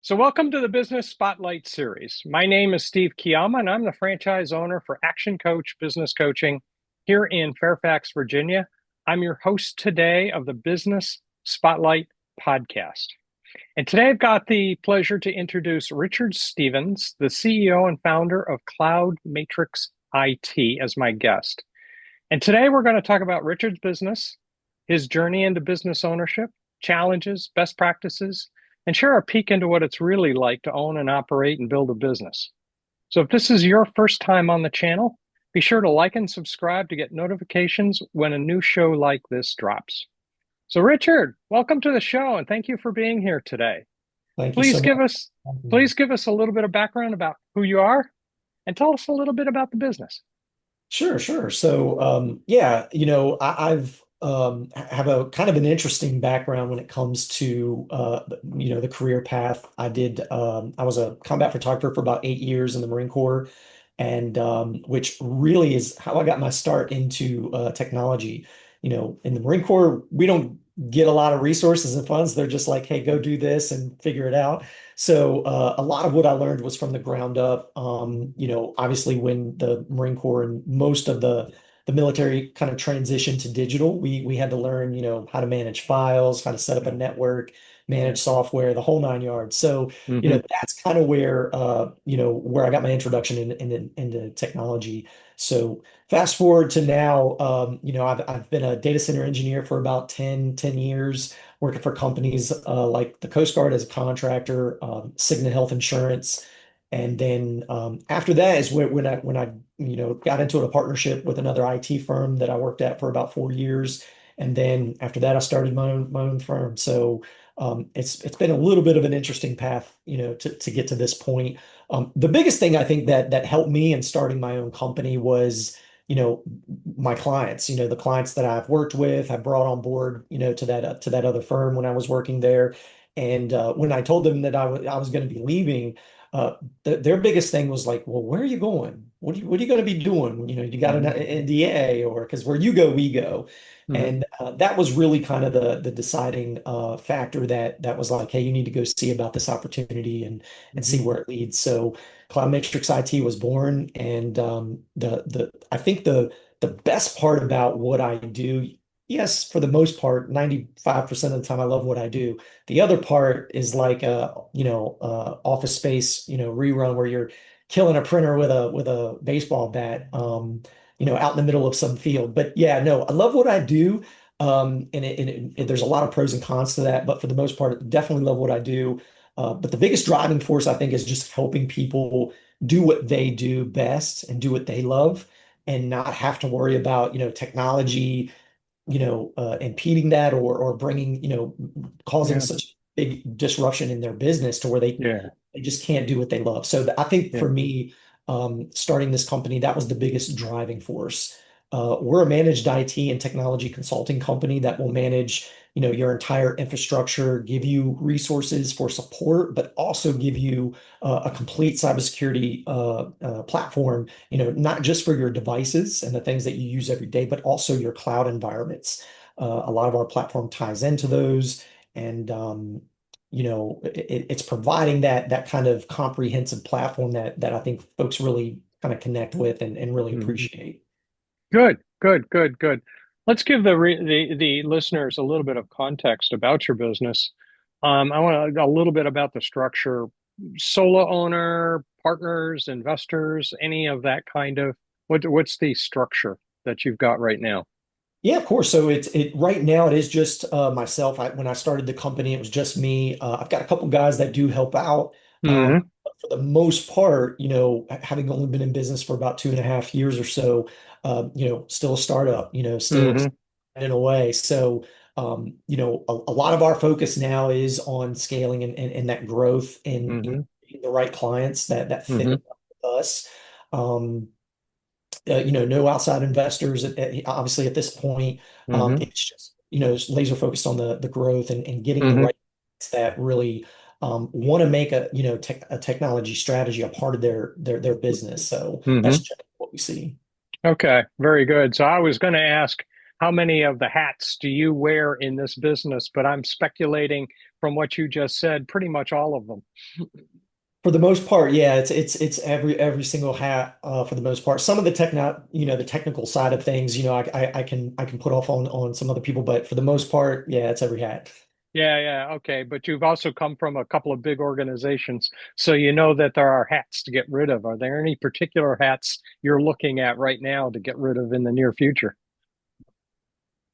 So, welcome to the Business Spotlight Series. My name is Steve Kiama, and I'm the franchise owner for Action Coach Business Coaching here in Fairfax, Virginia. I'm your host today of the Business Spotlight podcast. And today I've got the pleasure to introduce Richard Stevens, the CEO and founder of Cloud Matrix IT, as my guest. And today we're going to talk about Richard's business, his journey into business ownership, challenges, best practices, and share a peek into what it's really like to own and operate and build a business. So if this is your first time on the channel, be sure to like and subscribe to get notifications when a new show like this drops. So Richard, welcome to the show and thank you for being here today. Thank you so Please much. give us please give us a little bit of background about who you are and tell us a little bit about the business. Sure. I've have a kind of an interesting background when it comes to the career path. I was a combat photographer for about 8 years in the Marine Corps, and which really is how I got my start into technology. In the Marine Corps, we don't get a lot of resources and funds. They're just like, hey, go do this and figure it out. So a lot of what I learned was from the ground up. Obviously when the Marine Corps and most of the military kind of transitioned to digital, we had to learn, how to manage files, how to set up a Yeah, network, yeah. manage software, the whole nine yards. So, Mm-hmm. that's kind of where I got my introduction into technology. So fast forward to now, I've been a data center engineer for about ten years working for companies like the Coast Guard as a contractor, Cigna Health Insurance, and then after that is when I got into a partnership with another IT firm that I worked at for about 4 years, and then after that I started my own firm. So it's been a little bit of an interesting path, to get to this point. The biggest thing I think that helped me in starting my own company was you know, my clients, the clients that I've worked with, I brought on board, to that other firm when I was working there. And when I told them that I was going to be leaving, their biggest thing was like, well, where are you going? What are you going to be doing? You got an Mm-hmm. NDA, or because where you go, we go. Mm-hmm. And that was really kind of the deciding factor that was like, hey, you need to go see about this opportunity and Mm-hmm. see where it leads. So Cloud Matrix IT was born, and the I think the best part about what I do, yes, for the most part, 95% of the time I love what I do. The other part is like Office Space, rerun where you're killing a printer with a baseball bat, out in the middle of some field. But yeah, no, I love what I do. There's a lot of pros and cons to that, but for the most part, definitely love what I do. But the biggest driving force, I think, is just helping people do what they do best and do what they love and not have to worry about, technology, impeding that or bringing, causing Yeah. such big disruption in their business to where Yeah. they just can't do what they love. So I think Yeah. for me, starting this company, that was the biggest driving force. We're a managed IT and technology consulting company that will manage, your entire infrastructure, give you resources for support, but also give you a complete cybersecurity platform, not just for your devices and the things that you use every day, but also your cloud environments. A lot of our platform ties into those, and it's providing that kind of comprehensive platform that I think folks really kind of connect with and really Mm-hmm. appreciate. Good, good, good, good. Let's give the listeners a little bit of context about your business. I want a little bit about the structure, solo owner, partners, investors, any of that kind of what's the structure that you've got right now? Yeah, of course. So it right now it is just myself. When I started the company, it was just me. I've got a couple guys that do help out. Hmm. But for the most part, having only been in business for about 2.5 years or so, still a startup, still Hmm. in a way. So, a lot of our focus now is on scaling and that growth and, Hmm. getting the right clients that fit Hmm. with us. Um, no outside investors obviously at this point. Hmm. It's just, laser focused on the growth and getting the Hmm. right that really want to make a technology strategy a part of their business. So that's Hmm. generally what we see. Okay, very good. So I was going to ask, how many of the hats do you wear in this business? But I'm speculating from what you just said, pretty much all of them. For the most part, yeah, it's every single hat for the most part. Some of the the technical side of things, I can put off on some other people, but for the most part, yeah, it's every hat. Yeah, yeah, okay. But you've also come from a couple of big organizations, so you know that there are hats to get rid of. Are there any particular hats you're looking at right now to get rid of in the near future?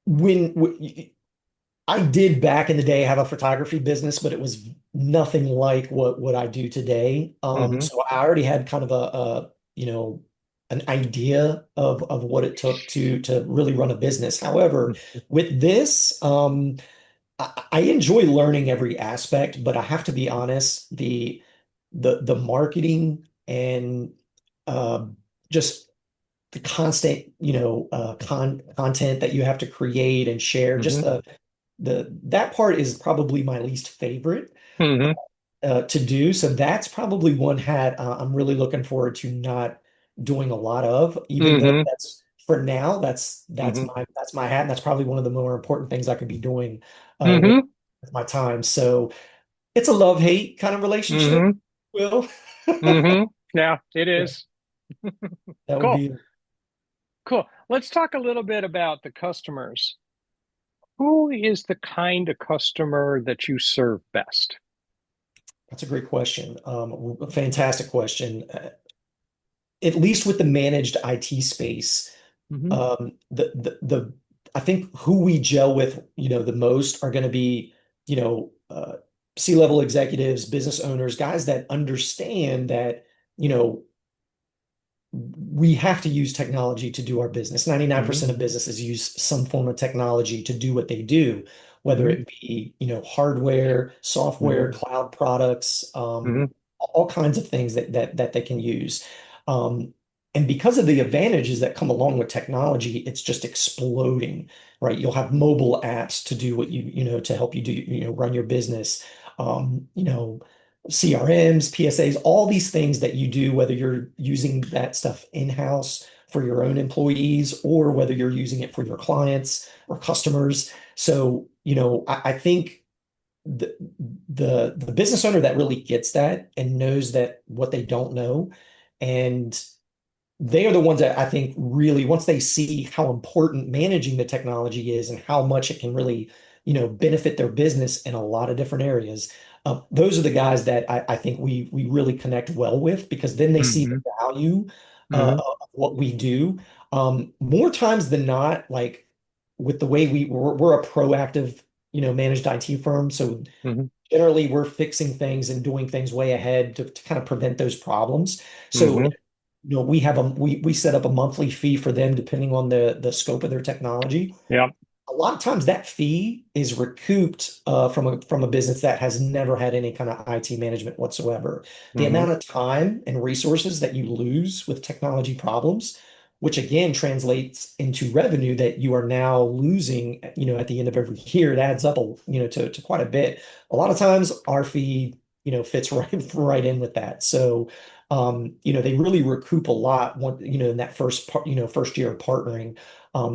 When I did back in the day have a photography business, but it was nothing like what I do today. Hmm. So I already had kind of an idea of what it took to really run a business. However, with this, I enjoy learning every aspect, but I have to be honest, the marketing and uh, just the constant, content that you have to create and share, just Hmm. the that part is probably my least favorite Hmm. to do. So that's probably one hat I'm really looking forward to not doing a lot of, even though Hmm. that's for now, that's Hmm. my hat, and that's probably one of the more important things I could be doing with Hmm. my time. So it's a love-hate kind of relationship, Hmm. Will. Hmm. Yeah, it Yeah, is. that would Cool. be Cool. Let's talk a little bit about the customers. Who is the kind of customer that you serve best? that's a great question. A fantastic question. At least with the managed IT space, Hmm. the I think who we gel with, the most are going to be, you know, uh, C-level executives, business owners, guys that understand that, you know, we have to use technology to do our business. Hmm. 99% of businesses use some form of technology to do what they do, whether Hmm. it be, hardware, software, Hmm. cloud products, Hmm. all kinds of things that they can use. Um, and because of the advantages that come along with technology, it's just exploding, right? You'll have mobile apps to do what to help you do, run your business. Um, you know, CRMs, PSAs, all these things that you do, whether you're using that stuff in-house for your own employees or whether you're using it for your clients or customers. So, I think the the business owner that really gets that and knows that what they don't know, and they are the ones that I think really, once they see how important managing the technology is and how much it can really, benefit their business in a lot of different areas. Those are the guys that I think we really connect well with because then they see the Hmm. value Hmm. of what we do. More times than not, like with the way we're a proactive, managed IT firm. So Hmm. generally we're fixing things and doing things way ahead to kind of prevent those problems. So Hmm. we set up a monthly fee for them depending on the scope of their technology. Yep. A lot of times that fee is recouped from a business that has never had any kind of IT management whatsoever. The Hmm. amount of time and resources that you lose with technology problems, which again translates into revenue that you are now losing, at the end of every year, it adds up, to quite a bit. A lot of times our fee, fits right in with that. So, they really recoup a lot in that first year of partnering.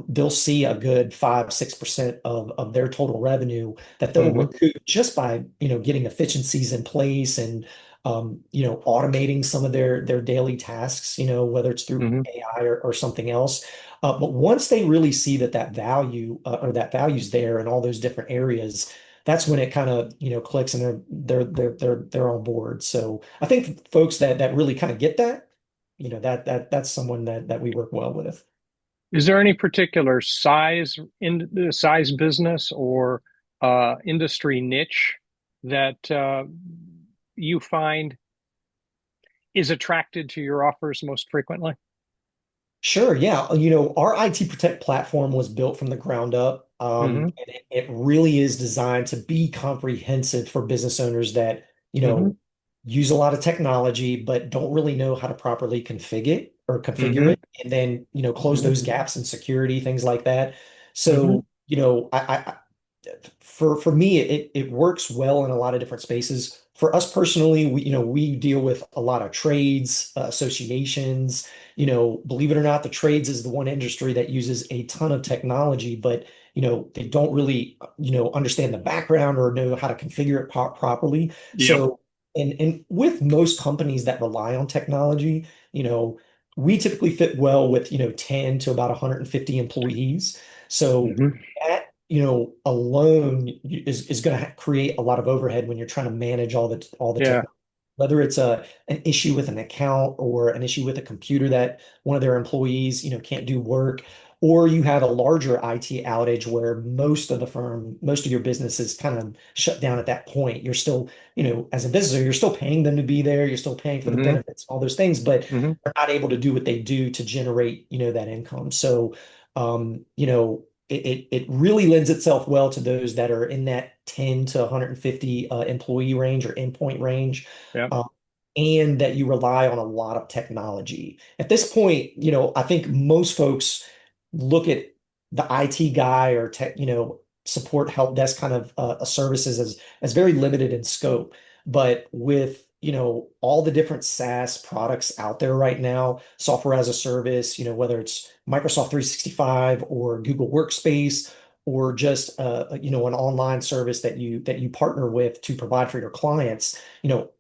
They'll see a good 5, 6% of their total revenue that they'll Hmm. recoup just by, getting efficiencies in place and, automating some of their daily tasks, whether it's through Hmm. AI or something else. But once they really see that value or that value's there in all those different areas, that's when it kind of, clicks and they're on board. So I think folks that really kind of get that, that's someone that we work well with. Is there any particular size business or industry niche that you find is attracted to your offers most frequently? Sure, yeah. Our IT Protect platform was built from the ground up, Hmm. and it really is designed to be comprehensive for business owners that, Hmm. use a lot of technology but don't really know how to properly configure Hmm. it, and then, close Hmm. those gaps in security, things like that. Hmm. So, for me, it works well in a lot of different spaces. For us personally, we deal with a lot of trades, associations. Believe it or not, the trades is the one industry that uses a ton of technology, but they don't really understand the background or know how to configure it properly. Yep. So, and with most companies that rely on technology, you know, we typically fit well with 10 to about 150 employees. So Hmm. that, alone is going to create a lot of overhead when you're trying to manage all the Yeah. technology. Whether it's an issue with an account or an issue with a computer that one of their employees, can't do work, or you have a larger IT outage where most of your business is kind of shut down at that point. You're still, as a business, you're still paying them to be there, you're still paying for the Hmm. benefits, all those things, but Hmm. they're not able to do what they do to generate, that income. So, it really lends itself well to those that are in that 10 to 150 employee range or endpoint range, Yep. um, and that you rely on a lot of technology. At this point, I think most folks look at the IT guy or tech, support help desk kind of services as very limited in scope. But with all the different SaaS products out there right now, software as a service, whether it's Microsoft 365 or Google Workspace or just an online service that you partner with to provide for your clients,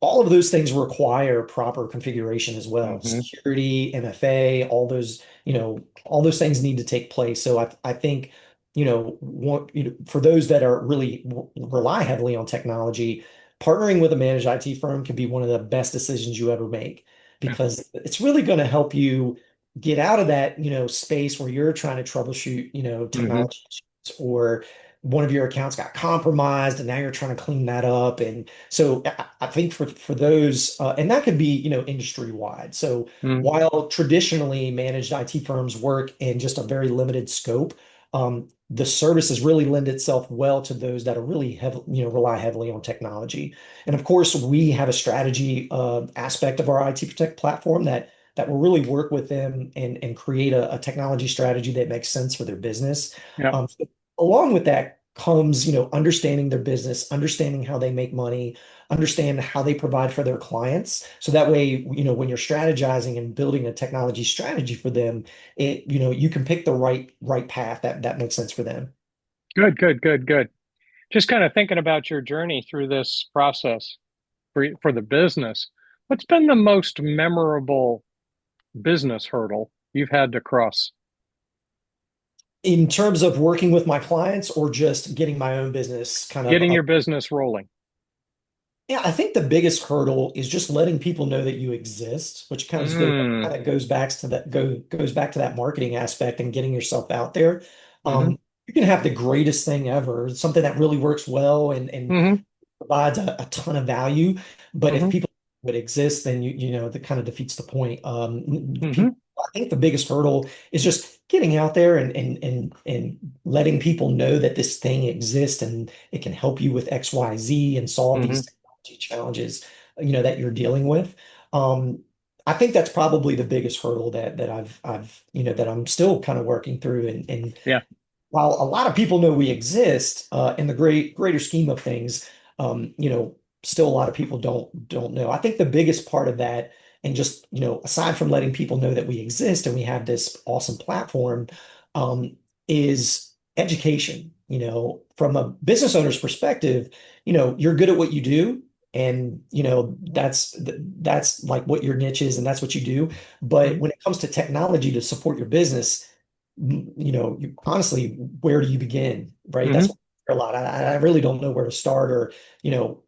all of those things require proper configuration as well. Hmm. Security, MFA, all those things need to take place. So I think for those that are really rely heavily on technology, partnering with a managed IT firm can be one of the best decisions you ever make Yeah. because it's really going to help you get out of that, space where you're trying to troubleshoot, Hmm. technology issues or one of your accounts got compromised and now you're trying to clean that up. And so I think for those, and that could be, industry wide. So Hmm. while traditionally managed IT firms work in just a very limited scope, the services really lend itself well to those that are really heavy, rely heavily on technology. And of course, we have a strategy aspect of our IT Protect platform that will really work with them and create a technology strategy that makes sense for their business. Yep. So along with that comes, understanding their business, understanding how they make money, understand how they provide for their clients. So that way, when you're strategizing and building a technology strategy for them, you can pick the right path that makes sense for them. Good, good, good, good. Just kind of thinking about your journey through this process for the business. What's been the most memorable business hurdle you've had to cross? In terms of working with my clients or just getting my own business kind of Getting up. your business rolling. Yeah, I think the biggest hurdle is just letting people know that you exist, which Mm. kind of goes back to that marketing aspect and getting yourself out there. Hmm. You can have the greatest thing ever, something that really works well and Hmm. provides a ton of value. But if Hmm. people would exist, then that kind of defeats the point. Hmm. I think the biggest hurdle is just getting out there and letting people know that this thing exists and it can help you with XYZ and solve these Hmm. technology challenges, that you're dealing with. Um, I think that's probably the biggest hurdle that I've that I'm still kind of working through and Yeah. while a lot of people know we exist in the greater scheme of things, still a lot of people don't know. I think the biggest part of that, and just aside from letting people know that we exist and we have this awesome platform, is education. From a business owner's perspective, you're good at what you do. And that's like what your niche is, and that's what you do. But Hmm. when it comes to technology to support your business, honestly, where do you begin, right? That's Hmm. what I hear a lot. I really don't know where to start, or, you know,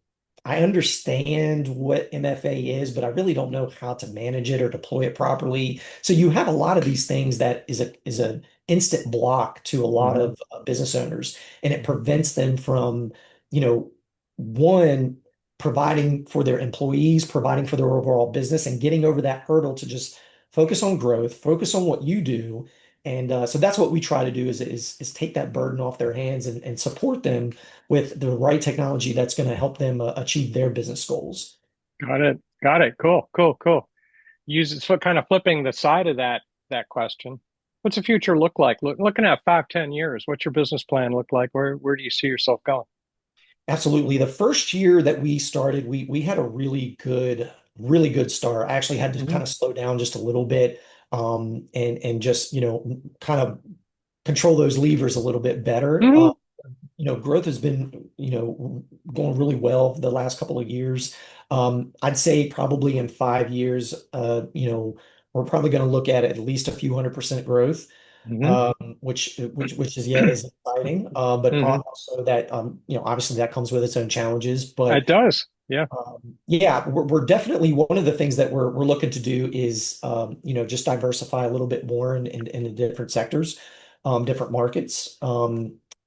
I understand what MFA is, but I really don't know how to manage it or deploy it properly. So you have a lot of these things that is a instant block to a lot Hmm. of business owners, and it prevents them from, you know, one, providing for their employees, providing for their overall business, and getting over that hurdle to just focus on growth, focus on what you do, and so that's what we try to do is take that burden off their hands and support them with the right technology that's going to help them achieve their business goals. Got it. Got it. Cool. Cool. Cool. Use it. So kind of flipping the side of that question. What's the future look like? Looking at 5, 10 years, what's your business plan look like? Where do you see yourself going? Absolutely. The first year that we started, we had a really good start. I actually had to Hmm. kind of slow down just a little bit, and just, kind of control those levers a little bit better. Hmm. Growth has been, going really well the last couple of years. I'd say probably in 5 years, we're probably going to look at least a few 100% growth, Hmm. which is, yeah, is exciting. But Hmm. also that, obviously that comes with its own challenges. But It does. Yeah. yeah, we're definitely one of the things that we're looking to do is, just diversify a little bit more in the different sectors, different markets.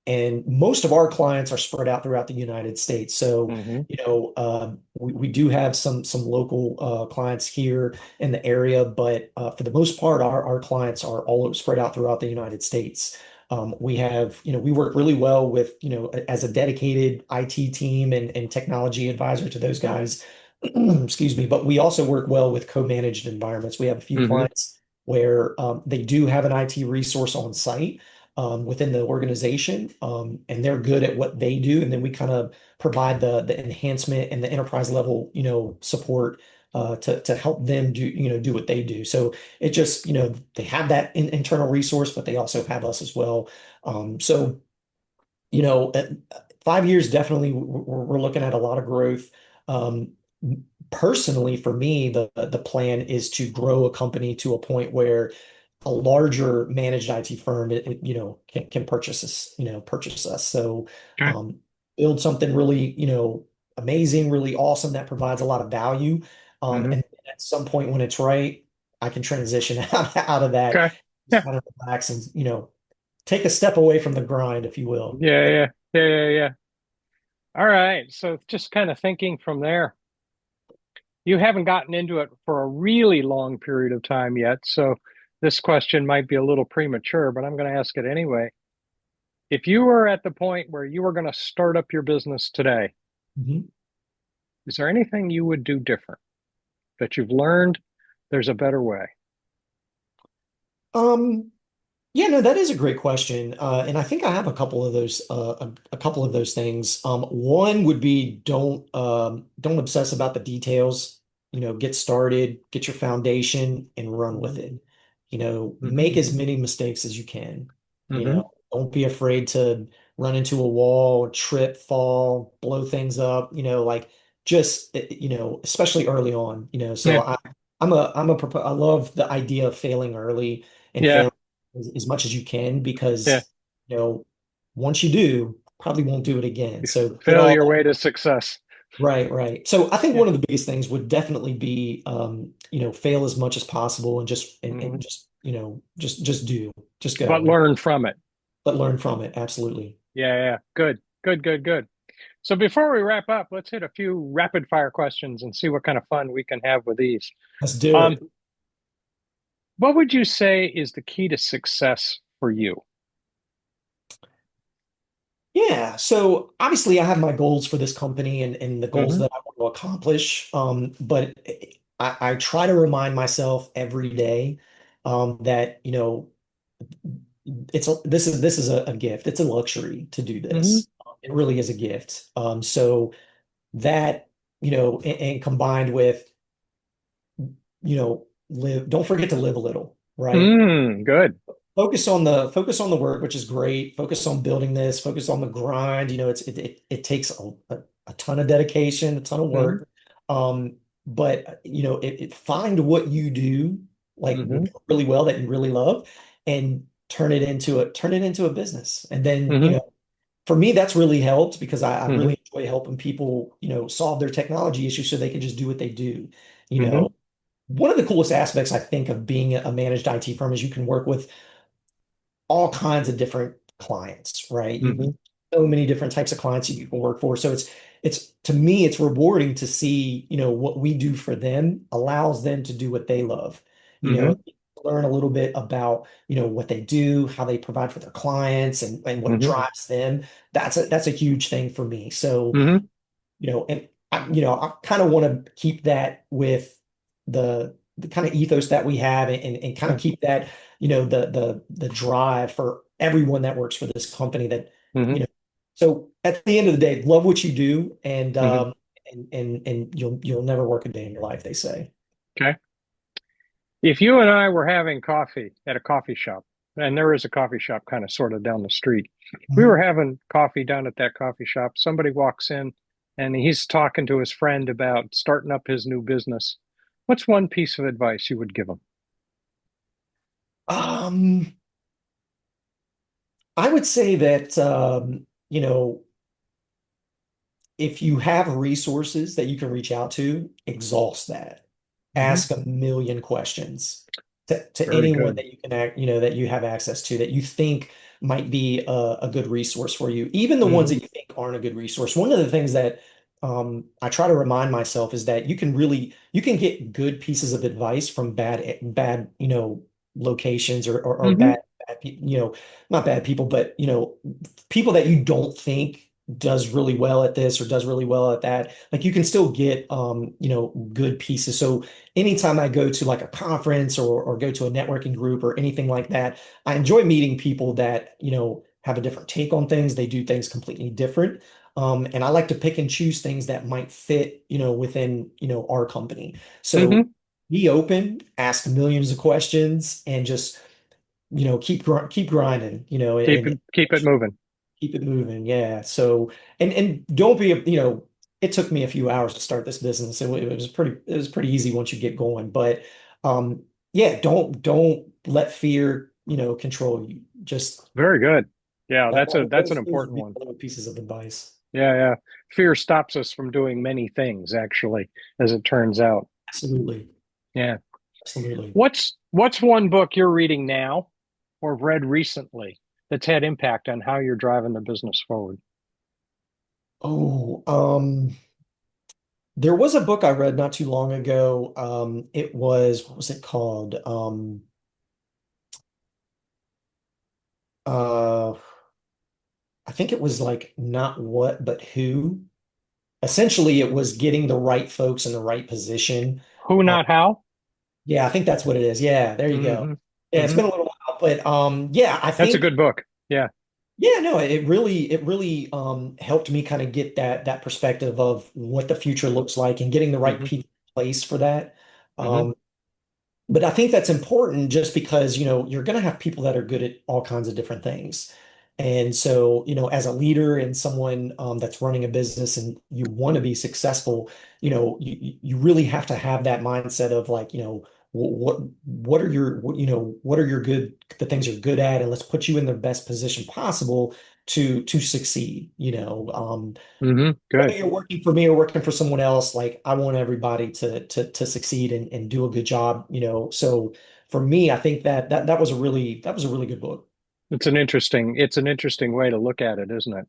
And most of our clients are spread out throughout the United States. So, Hmm. we do have some local clients here in the area, but for the most part, our clients are all spread out throughout the United States. We work really well with, as a dedicated IT team and technology advisor to those guys. Excuse me. But we also work well with co-managed environments. We have a few Hmm. clients where they do have an IT resource on site within the organization, and they're good at what they do. And then we kind of provide the enhancement and the enterprise level, support to help them do what they do. So it just, they have that internal resource, but they also have us as well. So, you know, uh, 5 years, definitely we're looking at a lot of growth. Um, Personally, for me, the plan is to grow a company to a point where a larger managed IT firm, can purchase us. So, Okay. um, build something really, amazing, really awesome that provides a lot of value. Hmm. And at some point when it's right, I can transition out of that, Okay. just Yeah. kind of relax and, take a step away from the grind, if you will. Yeah. Yeah. Yeah. Yeah. Yeah. All right. So just kind of thinking from there, you haven't gotten into it for a really long period of time yet. So this question might be a little premature, but I'm going to ask it anyway. If you were at the point where you were going to start up your business today, Mhm. is there anything you would do different that you've learned there's a better way? Um, Yeah, no, that is a great question. And I think I have a couple of those, a couple of those things. One would be don't obsess about the details. Get started, get your foundation and run with Hmm. it. Hmm. Make as many mistakes as you can. Hmm. Don't be afraid to run into a wall, trip, fall, blow things up, like just, especially early on, so Yeah. I love the idea of failing early and Yeah. failing as much as you can, Yeah. because you know once you do, probably won't do it again. You So get fail all your that way to success. right, right. So I think Yeah. one of the biggest things would definitely be, fail as much as possible and Hmm. just, just But go, learn from it. but learn from it. Absolutely. Yeah. Yeah. Good. Good. Good. Good. So before we wrap up, let's hit a few rapid fire questions and see what kind of fun we can have with these. Let's do Um, it. what would you say is the key to success for you? Yeah, so obviously I have my goals for this company and the goals Hmm. that I want to accomplish. But I try to remind myself every day, that, this is a gift. It's a luxury to do Hmm. this. It really is a gift. So that, and combined with, don't forget to live a little, right? Good. Focus on the work, which is great. Focus on building this, focus on the grind. It takes a ton of dedication, a ton of Hmm. work. But find what you do like Hmm. really well that you really love, and turn it into a business. And then, Hmm. for me, that's really helped because I Hmm. really enjoy helping people, solve their technology issues so they can just do what they do. You Hmm. know, one of the coolest aspects I think of being a managed IT firm is you can work with all kinds of different clients, right? Hmm. So many different types of clients you can work for. So it's to me, it's rewarding to see, what we do for them allows them to do what they love. You know, Hmm. learn a little bit about, what they do, how they provide for their clients and what Hmm. drives them. That's a huge thing for me. So, Hmm. and I kind of want to keep that with the the kind of ethos that we have and kind of keep that, the drive for everyone that works for this company that, Hmm. you know, so at the end of the day, love what you do Hmm. and you'll never work a day in your life, they say. Okay. If you and I were having coffee at a coffee shop, and there is a coffee shop kind of sort of down the street, we were Mhm. having coffee down at that coffee shop. Somebody walks in and he's talking to his friend about starting up his new business. What's one piece of advice you would give him? Um, I would say that if you have resources that you can reach out to, exhaust that. Hmm. Ask a million questions to Very anyone good. that you can that you have access to that you think might be a good resource for you, even the ones Hmm. that you think aren't a good resource. One of the things that I try to remind myself is that you can get good pieces of advice from bad locations or Hmm. not bad people, but people that you don't think does really well at this or does really well at that. Like you can still get good pieces. So anytime I go to like a conference or go to a networking group or anything like that, I enjoy meeting people that, have a different take on things. They do things completely different. And I like to pick and choose things that might fit, within, our company. So Hmm. be open, ask millions of questions, and just, keep grinding, and Keep it moving. keep it moving. Yeah. So, and don't be, it took me a few hours to start this business. It was pretty easy once you get going. But yeah, don't let fear, control you. Just Very good. Yeah, that's an those would important be one. little pieces of advice. Yeah, yeah. Fear stops us from doing many things, actually, as it turns out. Absolutely. Yeah. Absolutely. What's one book you're reading now or read recently that's had impact on how you're driving the business forward? Oh, there was a book I read not too long ago. It was, what was it called? Uh, I think it was like not what, but who. Essentially, it was getting the right folks in the right position. Who, Uh, not how? yeah, I think that's what it is. Yeah, there you go. Hmm. Yeah, it's Hmm. been a little while, but yeah, I That's a think good book. Yeah. yeah, no, it really helped me kind of get that perspective of what the future looks like and getting the right Hmm. people in place for that. Hmm. Um, But I think that's important just because, you're going to have people that are good at all kinds of different things. And so, as a leader and someone that's running a business and you want to be successful, you really have to have that mindset of like, what are your, what are your the things you're good at, and let's put you in the best position possible to succeed, Hmm. whether Good. you're working for me or working for someone else, like I want everybody to succeed and do a good job, So for me, I think that was a really good book. It's an interesting way to look at it, isn't it?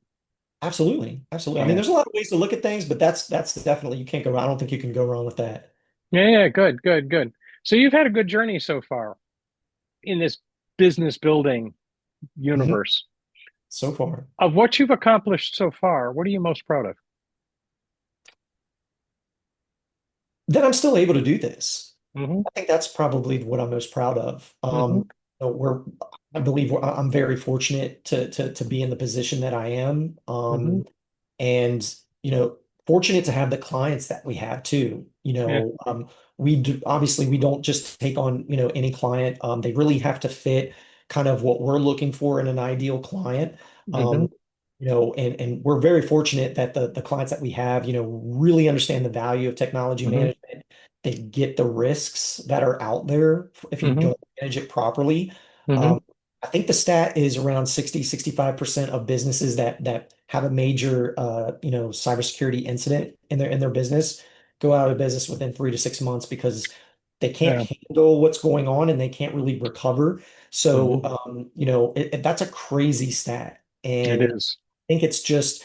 Absolutely. Absolutely. I mean, Yeah. there's a lot of ways to look at things, but that's definitely you can't go wrong. I don't think you can go wrong with that. Yeah, yeah, good, good, good. So you've had a good journey so far in this business building Mhm. universe. So far. Of what you've accomplished so far, what are you most proud of? That I'm still able to do this. Hmm. I think that's probably what I'm most proud of. Hmm. We're, I believe I'm very fortunate to be in the position that I am. Hmm. And fortunate to have the clients that we have too. Yeah. We do, obviously we don't just take on any client. They really have to fit kind of what we're looking for in an ideal client. Hmm. Um, and we're very fortunate that the clients that we have, really understand the value of technology Hmm. management. They get the risks that are out there if you Hmm. don't manage it properly. Hmm. Um, I think the stat is around 65% of businesses that have a major cybersecurity incident in their business go out of business within 3 to 6 months because they can't Yeah. handle what's going on and they can't really recover. So Hmm. that's a crazy stat. It And is. think it's just,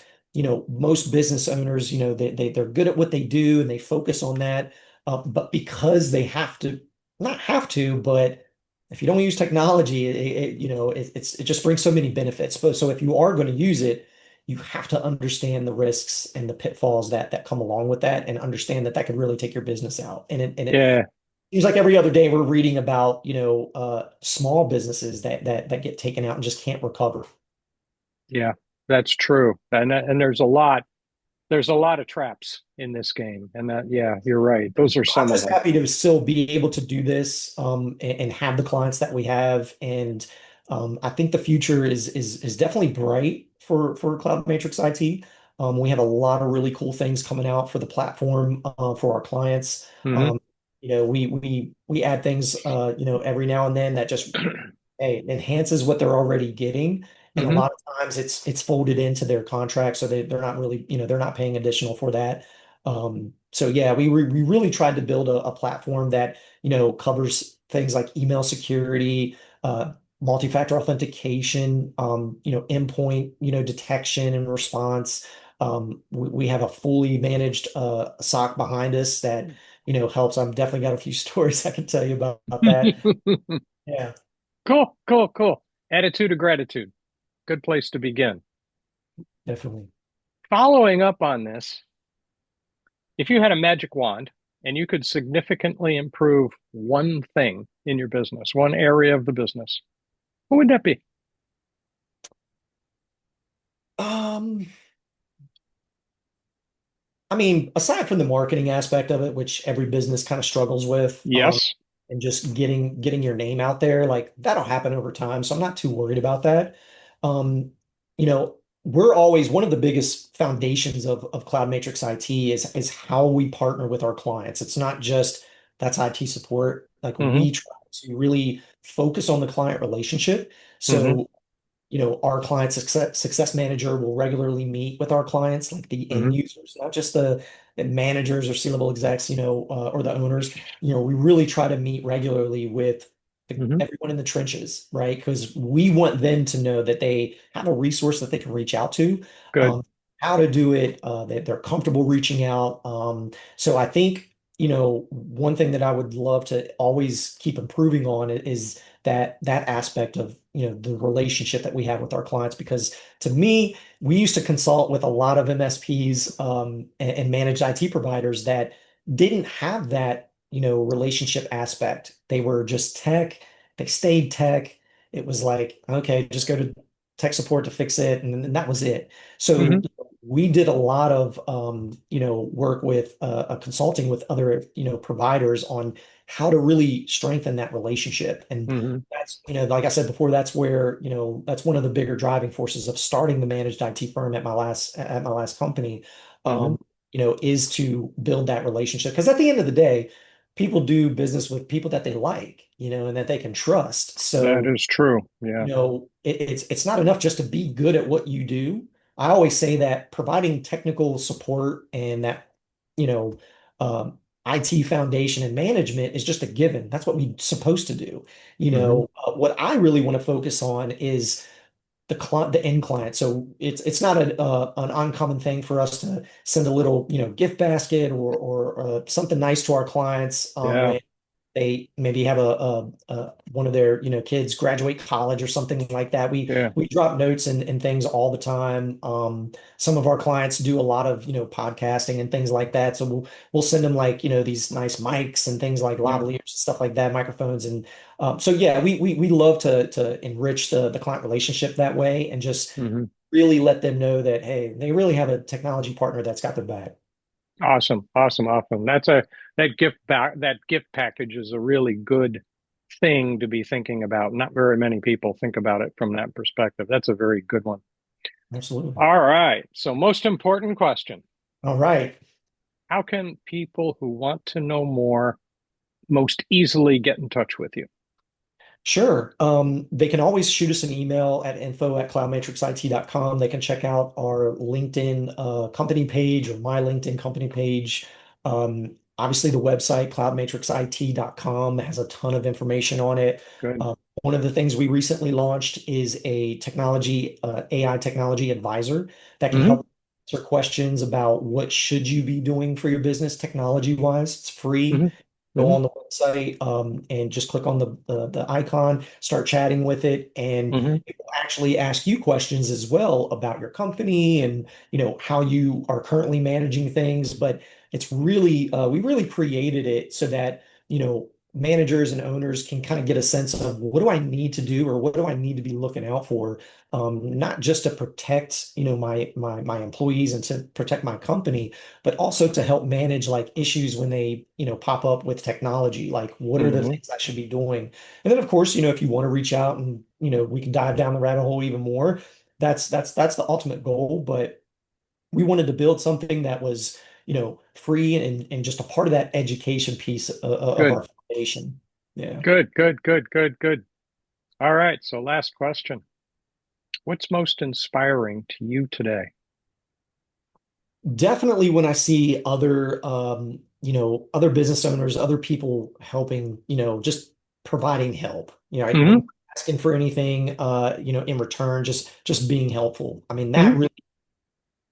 most business owners, they're good at what they do and they focus on that. But because they have to, not have to, but if you don't use technology, it just brings so many benefits. So if you are going to use it, you have to understand the risks and the pitfalls that come along with that, and understand that that could really take your business out. And it Yeah. seems like every other day we're reading about, small businesses that get taken out and just can't recover. Yeah, that's true. And there's a lot of traps in this game. And that yeah, you're right. Those are I'm some of just them. happy to still be able to do this and have the clients that we have. And I think the future is definitely bright for Cloud Matrix IT. We have a lot of really cool things coming out for the platform for our clients. Hmm. Um, we add things every now and then that just it enhances what they're already getting. And a Hmm. lot of times it's folded into their contract, so they're not really, they're not paying additional for that. So yeah, we really tried to build a platform that, covers things like email security, multi-factor authentication, endpoint, detection and response. We have a fully managed SOC behind us that, helps. I've definitely got a few stories I can tell you about that. Yeah, Cool, cool, cool. Attitude of gratitude. Good place to begin. definitely. Following up on this, if you had a magic wand and you could significantly improve one thing in your business, one area of the business, what would that be? Um, I mean, aside from the marketing aspect of it, which every business kind of struggles with, Yes. and just getting your name out there, like that'll happen over time. So I'm not too worried about that. Um, we're always one of the biggest foundations of Cloud Matrix IT is how we partner with our clients. It's not just that's IT support. Like Hmm. we try to really focus on the client relationship. Hmm. So our client success manager will regularly meet with our clients, like the end Hmm. users, not just the managers or C-level execs, or the owners. We really try to meet regularly with Hmm. everyone in the trenches, right? Because we want them to know that they have a resource that they can reach out to, Good. how to do it, that they're comfortable reaching out. So I think, one thing that I would love to always keep improving on is that aspect of the relationship that we have with our clients, because to me we used to consult with a lot of MSPs and managed IT providers that didn't have that relationship aspect. They were just tech, they stayed tech. It was like, okay, just go to tech support to fix it, and that was it. So Hmm. we did a lot of work with consulting with other providers on how to really strengthen that relationship. And Hmm. that's, like I said before, that's where, that's one of the bigger driving forces of starting the managed IT firm at my last company, Hmm. um, is to build that relationship. Because at the end of the day, people do business with people that they like, and that they can trust. That So is true. Yeah. it's not enough just to be good at what you do. I always say that providing technical support and that, you know, um, IT foundation and management is just a given. That's what we're supposed to do. Hmm. What I really want to focus on is the end client. So it's not an uncommon thing for us to send a little, gift basket or something nice to our clients Yeah. when they maybe have one of their kids graduate college or something like that. We Yeah. we drop notes and things all the time. Some of our clients do a lot of podcasting and things like that, so we'll send them like these nice mics and things like Yeah. lavaliers, stuff like that, microphones. And so yeah, we love to enrich the client relationship that way, and just Hmm. really let them know that, hey, they really have a technology partner that's got their back. Awesome. Awesome. Awesome. That gift package is a really good thing to be thinking about. Not very many people think about it from that perspective. That's a very good one. Absolutely. All right. So, most important question. All right. How can people who want to know more most easily get in touch with you? Sure. They can always shoot us an email at info@cloudmatrixit.com. They can check out our LinkedIn company page or my LinkedIn company page. Obviously, the website, cloudmatrixit.com, has a ton of information on it. Good. One of the things we recently launched is a AI technology advisor that can Hmm. help answer questions about what should you be doing for your business technology-wise. It's free. Hmm. Go Hmm. on the website and just click on the icon, start chatting with it, and Hmm. it will actually ask you questions as well about your company and how you are currently managing things. But it's really we really created it so that managers and owners can kind of get a sense of what do I need to do or what do I need to be looking out for, not just to protect, my employees and to protect my company, but also to help manage like issues when they, pop up with technology. Like, what are the Hmm. things I should be doing? And then, of course, if you want to reach out and, we can dive down the rabbit hole even more. That's the ultimate goal. But we wanted to build something that was, free and just a part of that education piece of Good, our foundation. Yeah. good, good, good, good, good. All right. So last question. What's most inspiring to you today? Definitely when I see other other business owners, other people helping, just providing help. Hmm. Asking for anything in return, just being helpful. I mean, that Hmm. really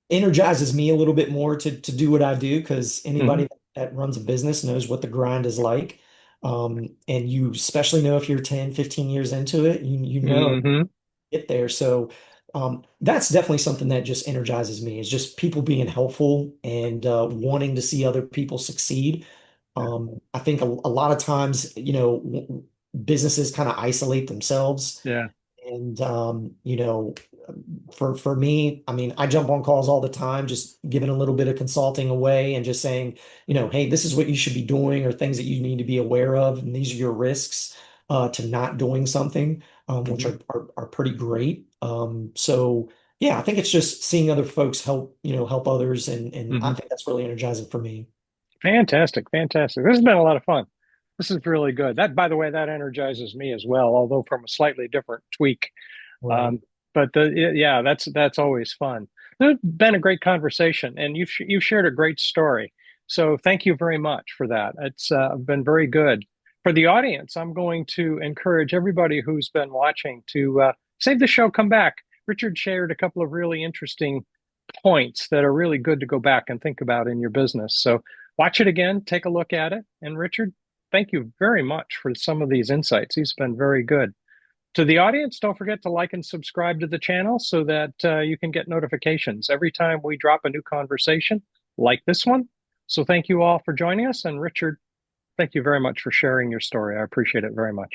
energizes me a little bit more to do what I do because Hmm. anybody that runs a business knows what the grind is like. And you especially know if you're 10, 15 years into it, you know Hmm. get there. So that's definitely something that just energizes me is just people being helpful and wanting to see other people succeed. Yeah. I think a lot of times, businesses kind of isolate themselves Yeah. and for me, I mean, I jump on calls all the time, just giving a little bit of consulting away and just saying, hey, this is what you should be doing or things that you need to be aware of, and these are your risks to not doing something, which Hmm. are pretty great. So yeah, I think it's just seeing other folks help, help others, and I Hmm. think that's really energizing for me. Fantastic, fantastic. This has been a lot of fun. This is really good. That, by the way, that energizes me as well, although from a slightly different tweak. Right. Um, but yeah, that's always fun. It's been a great conversation, and you've shared a great story. So thank you very much for that. It's been very good. For the audience, I'm going to encourage everybody who's been watching to save the show, come back. Richard shared a couple of really interesting points that are really good to go back and think about in your business. So watch it again, take a look at it. And Richard, thank you very much for some of these insights. These have been very good. To the audience, don't forget to like and subscribe to the channel so that you can get notifications every time we drop a new conversation like this one. So thank you all for joining us. And Richard, thank you very much for sharing your story. I appreciate it very much.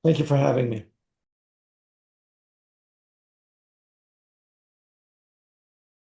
Thank you for having me.